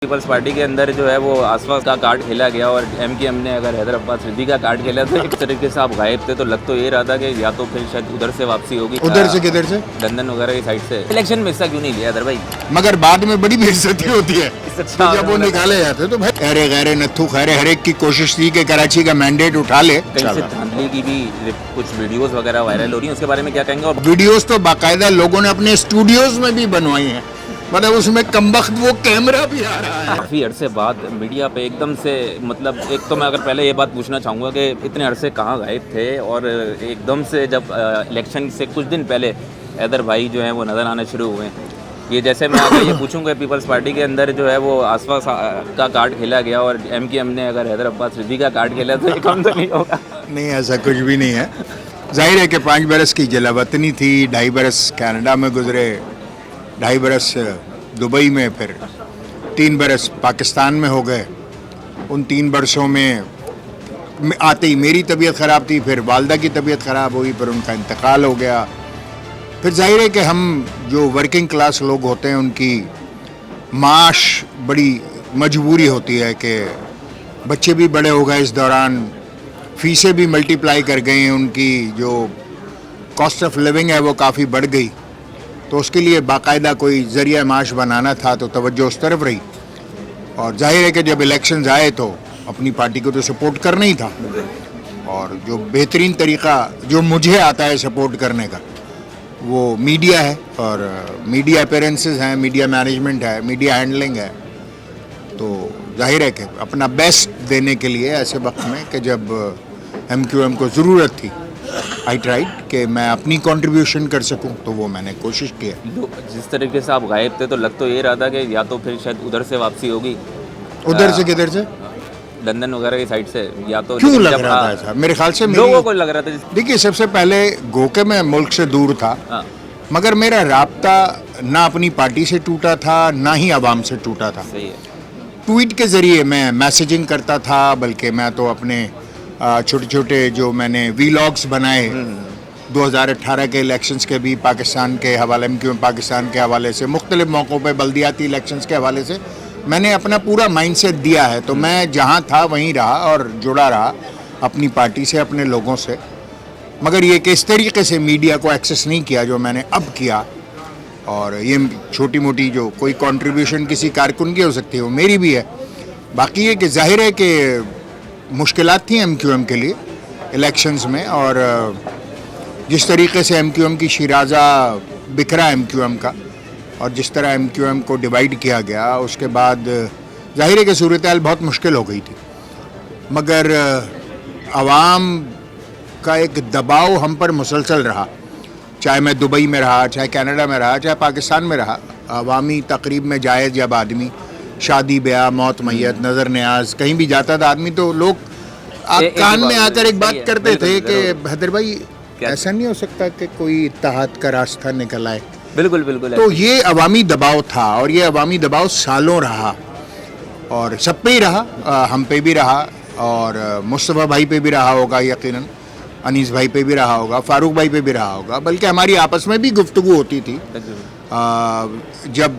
Peoples party کے اندر جو ہے وہ آصفہ کا کارڈ کھیلا گیا اور ایم کیو ایم نے اگر حیدر عباس صدیقی کا کارڈ کھیلا تو ایک طریقے سے آپ غائب تھے، تو لگ تو یہ رہا تھا کہ یا تو پھر شاید ادھر سے واپسی ہوگی، ادھر سے کدھر سے لندن وغیرہ کی سائڈ سے۔ الیکشن میں حصہ کیوں نہیں لیا حیدر بھائی؟ مگر بعد میں بڑی بےعزتی ہوتی ہے تو جب وہ نکالے جاتے تو بھائی ارے غیر نتھو خیر ہر ایک کی کوشش تھی کہ کراچی کا مینڈیٹ اٹھا لے۔ کہیں سے دھاندلی کی بھی کچھ ویڈیوز وغیرہ وائرل ہو رہی ہیں، اس کے بارے میں کیا کہیں گے؟ اور ویڈیوز تو باقاعدہ لوگوں نے اپنے اسٹوڈیوز میں بھی بنوائی ہیں، مطلب اس میں کمبخت وہ کیمرہ بھی آ رہا ہے۔ کافی عرصے بعد میڈیا پہ ایک دم سے مطلب ایک تو میں اگر پہلے یہ بات پوچھنا چاہوں گا کہ اتنے عرصے کہاں غائب تھے، اور ایک دم سے جب الیکشن سے کچھ دن پہلے حیدر بھائی جو ہیں وہ نظر آنا شروع ہوئے ہیں۔ یہ جیسے میں اگر یہ پوچھوں کہ پیپلز پارٹی کے اندر جو ہے وہ آصفہ کا کارڈ کھیلا گیا اور ایم کیو ایم نے اگر حیدر عباس صدیقی کا کارڈ کھیلا تو یہ کم تو نہیں ہوگا؟ نہیں، ایسا کچھ بھی نہیں ہے۔ ظاہر ہے کہ 5 برس کی جلا وطنی تھی، 2.5 برس کینیڈا میں گزرے، 2.5 برس دبئی میں، پھر 3 برس پاکستان میں ہو گئے۔ ان 3 برسوں میں آتے ہی میری طبیعت خراب تھی، پھر والدہ کی طبیعت خراب ہوئی، پھر ان کا انتقال ہو گیا۔ پھر ظاہر ہے کہ ہم جو ورکنگ کلاس لوگ ہوتے ہیں ان کی معاش بڑی مجبوری ہوتی ہے کہ بچے بھی بڑے ہو گئے، اس دوران فیسیں بھی ملٹی پلائی کر گئی ہیں، ان کی جو کاسٹ آف لیونگ ہے وہ کافی بڑھ گئی، تو اس کے لیے باقاعدہ کوئی ذریعہ معاش بنانا تھا تو توجہ اس طرف رہی۔ اور ظاہر ہے کہ جب الیکشنز آئے تو اپنی پارٹی کو تو سپورٹ کرنا ہی تھا، اور جو بہترین طریقہ جو مجھے آتا ہے سپورٹ کرنے کا وہ میڈیا ہے، اور میڈیا اپیرنسز ہیں، میڈیا مینجمنٹ ہے، میڈیا ہینڈلنگ ہے۔ تو ظاہر ہے کہ اپنا بیسٹ دینے کے لیے ایسے وقت میں کہ جب ایم کیو ایم کو ضرورت تھی، آئی ٹرائیڈ کہ میں اپنی کنٹریبیوشن کر سکوں، تو وہ میں نے کوشش کی ہے۔ جس طریقے سے آپ غائب تھے تو لگ تو یہ رہا تھا کہ یا تو پھر شاید ادھر سے واپسی ہوگی، ادھر سے کدھر سے لندن وغیرہ کی سائڈ سے، یا تو کیوں لگ رہا تھا ایسا؟ میرے خیال سے لوگوں کو لگ رہا تھا دیکھیے، سب سے پہلے گو کہ میں ملک سے دور تھا، مگر میرا رابطہ نہ اپنی پارٹی سے ٹوٹا تھا نہ ہی عوام سے ٹوٹا تھا۔ صحیح ہے۔ ٹویٹ کے ذریعے میں میسیجنگ کرتا تھا، بلکہ میں تو اپنے چھوٹے چھوٹے جو میں نے ویلاگز بنائے 2018 کے الیکشنز کے بھی پاکستان کے حوالے میں، پاکستان کے حوالے سے مختلف موقعوں پہ بلدیاتی الیکشنز کے حوالے سے میں نے اپنا پورا مائنڈ سیٹ دیا ہے، تو میں جہاں تھا وہیں رہا اور جڑا رہا اپنی پارٹی سے، اپنے لوگوں سے، مگر یہ کہ اس طریقے سے میڈیا کو ایکسیس نہیں کیا جو میں نے اب کیا۔ اور یہ چھوٹی موٹی جو کوئی کنٹریبیوشن کسی کارکن کی ہو سکتی ہے وہ میری بھی ہے۔ باقی یہ کہ ظاہر ہے کہ مشکلات تھیں ایم کیو ایم کے لیے الیکشنز میں، اور جس طریقے سے ایم کیو ایم کی شیرازہ بکھرا ایم کیو ایم کا، اور جس طرح ایم کیو ایم کو ڈیوائیڈ کیا گیا، اس کے بعد ظاہر ہے کہ صورتحال بہت مشکل ہو گئی تھی، مگر عوام کا ایک دباؤ ہم پر مسلسل رہا، چاہے میں دبئی میں رہا، چاہے کینیڈا میں رہا، چاہے پاکستان میں رہا۔ عوامی تقریب میں جائے جب آدمی، شادی بیاہ، موت میت، نظر نیاز، کہیں بھی جاتا تھا آدمی تو لوگ کان میں آ کر ایک بات کرتے تھے کہ حیدر بھائی ایسا نہیں ہو سکتا کہ کوئی اتحاد کا راستہ نکل آئے۔ بالکل بالکل۔ تو یہ عوامی دباؤ تھا، اور یہ عوامی دباؤ سالوں رہا، اور سب پہ ہی رہا، ہم پہ بھی رہا، اور مصطفیٰ بھائی پہ بھی رہا ہوگا یقیناً، انیس بھائی پہ بھی رہا ہوگا، فاروق بھائی پہ بھی رہا ہوگا، بلکہ ہماری آپس میں بھی گفتگو ہوتی تھی۔ جب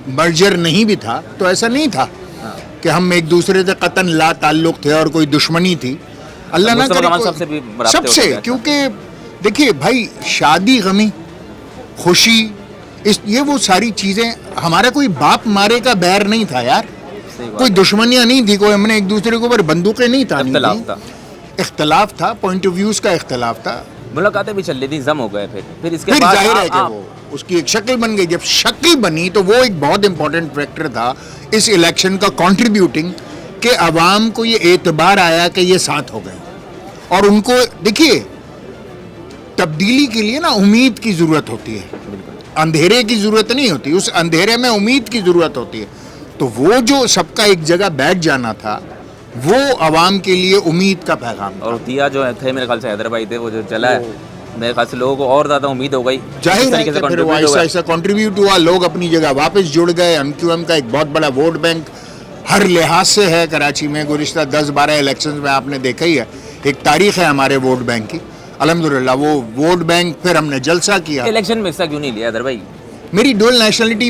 مرجر نہیں بھی تھا تو ایسا نہیں تھا کہ ہم ایک دوسرے سے قطعاً لا تعلق تھے اور کوئی دشمنی تھی، اللہ نہ کرے سب سے، کیونکہ دیکھیے بھائی، شادی، غمی، خوشی، یہ وہ ساری چیزیں، ہمارا کوئی باپ مارے کا بیر نہیں تھا یار، کوئی دشمنیاں نہیں تھی، کوئی ہم نے ایک دوسرے کے اوپر بندوقیں نہیں تھا، اختلاف تھا، پوائنٹ آف ویوز کا اختلاف تھا، ملاقاتیں بھی چل رہی تھی، زم ہو گئے، پھر اس کے بعد ظاہر ہے کہ وہ اس کی ایک شکل بن گئی۔ جب شکل بنی تو وہ ایک بہت امپورٹنٹ فیکٹر تھا اس الیکشن کا کنٹریبیوٹنگ، کہ عوام کو یہ اعتبار آیا کہ یہ ساتھ ہو گئے، اور ان کو دیکھیے تبدیلی کے لیے نا امید کی ضرورت ہوتی ہے، اندھیرے کی ضرورت نہیں ہوتی، اس اندھیرے میں امید کی ضرورت ہوتی ہے۔ تو وہ جو سب کا ایک جگہ بیٹھ جانا تھا وہ عوام کے لیے امید کا پیغام، اور دیا جو تھے میرے خیال سے حیدر بھائی تھے، وہ جو چلا ہے میرے خیال سے لوگوں کو اور زیادہ امید ہو گئی، ظاہر ہے کہ پھر وہ ایسا ایسا کنٹریبیوٹ ہوا، لوگ اپنی جگہ واپس جڑ گئے۔ ایم کیو ایم کا ایک بہت بڑا ووٹ بینک ہر لحاظ سے ہے کراچی میں، گزشتہ 10-12 الیکشنز میں آپ نے دیکھا ہی ہے، ایک تاریخ ہے ہمارے ووٹ بینک کی الحمدللہ۔ وہ ووٹ بینک پھر ہم نے جلسہ کیا۔ الیکشن میں حصہ کیوں نہیں لیا حیدر بھائی؟ میری ڈول نیشنلٹی